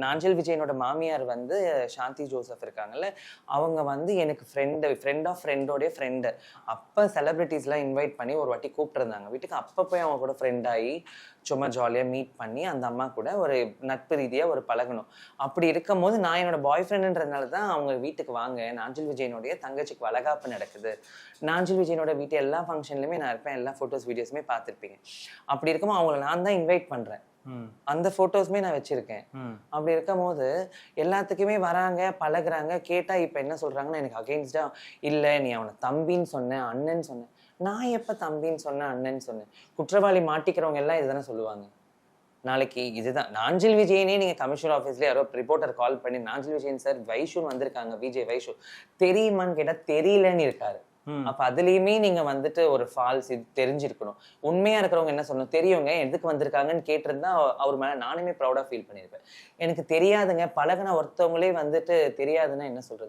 நாஞ்சில் விஜயனோட மாமியார் வந்து சாந்தி ஜோசப் இருக்காங்கல்ல, அவங்க வந்து எனக்கு ஃப்ரெண்ட் ஆஃப் ஃப்ரெண்டோடைய ஃப்ரெண்டு. அப்ப செலிபிரிட்டீஸ்லாம் இன்வைட் பண்ணி ஒரு வாட்டி கூப்பிட்டுருந்தாங்க வீட்டுக்கு. அப்ப போய் அவங்க கூட ஃப்ரெண்ட் ஆகி, சும்மா ஜாலியா மீட் பண்ணி, அந்த அம்மா கூட ஒரு நட்பு ரீதியா ஒரு பழகணும். அப்படி இருக்கும்போது நான் என்னோட பாய் ஃப்ரெண்டுன்றதுனால தான் அவங்க வீட்டுக்கு வாங்க, நாஞ்சில் விஜயனுடைய தங்கச்சிக்கு வளகாப்பு நடக்குது. நாஞ்சில் விஜயனோட வீட்டு எல்லா ஃபங்க்ஷன்லயுமே நான் இருப்பேன். எல்லா ஃபோட்டோஸ், வீடியோஸுமே பார்த்துருப்பீங்க. அப்படி இருக்கும்போது அவங்கள நான் தான் இன்வைட் பண்றேன். அந்த போட்டோஸ்மே நான் வச்சிருக்கேன். அப்படி இருக்கும்போது எல்லாத்துக்குமே வராங்க, பழகுறாங்க. கேட்டா இப்ப என்ன சொல்றாங்கன்னா, எனக்கு அகைன்ஸ்டா இல்ல நீ அவனை தம்பின்னு சொன்ன, அண்ணன்னு சொன்ன. நான் எப்ப தம்பின்னு சொன்னேன், அண்ணன்னு சொன்னேன்? குற்றவாளி மாட்டிக்கிறவங்க எல்லாம் இதுதானே சொல்லுவாங்க. நாளைக்கு இதுதான் நாஞ்சில் விஜயனே நீங்க கமிஷனர் ஆஃபீஸ்ல யாரோ ரிப்போர்ட்டர் கால் பண்ணி, நாஞ்சில் விஜயன் சார் வைஷுன்னு வந்திருக்காங்க, விஜய் வைஷு தெரியுமான்னு கேட்டா தெரியலன்னு இருக்காரு. அப்ப அதுலயுமே நீங்க வந்துட்டு ஒரு ஃபால்ஸ் இது தெரிஞ்சிருக்கணும். உண்மையா இருக்கிறவங்க என்ன சொல்லணும், தெரியுங்க எதுக்கு வந்திருக்காங்கன்னு கேட்டிருந்தா அவர் மேல நானுமே ப்ரௌடா ஃபீல் பண்ணியிருப்பேன். எனக்கு தெரியாதுங்க, பழகுன ஒருத்தவங்களே வந்துட்டு தெரியாதுன்னா என்ன சொல்றது?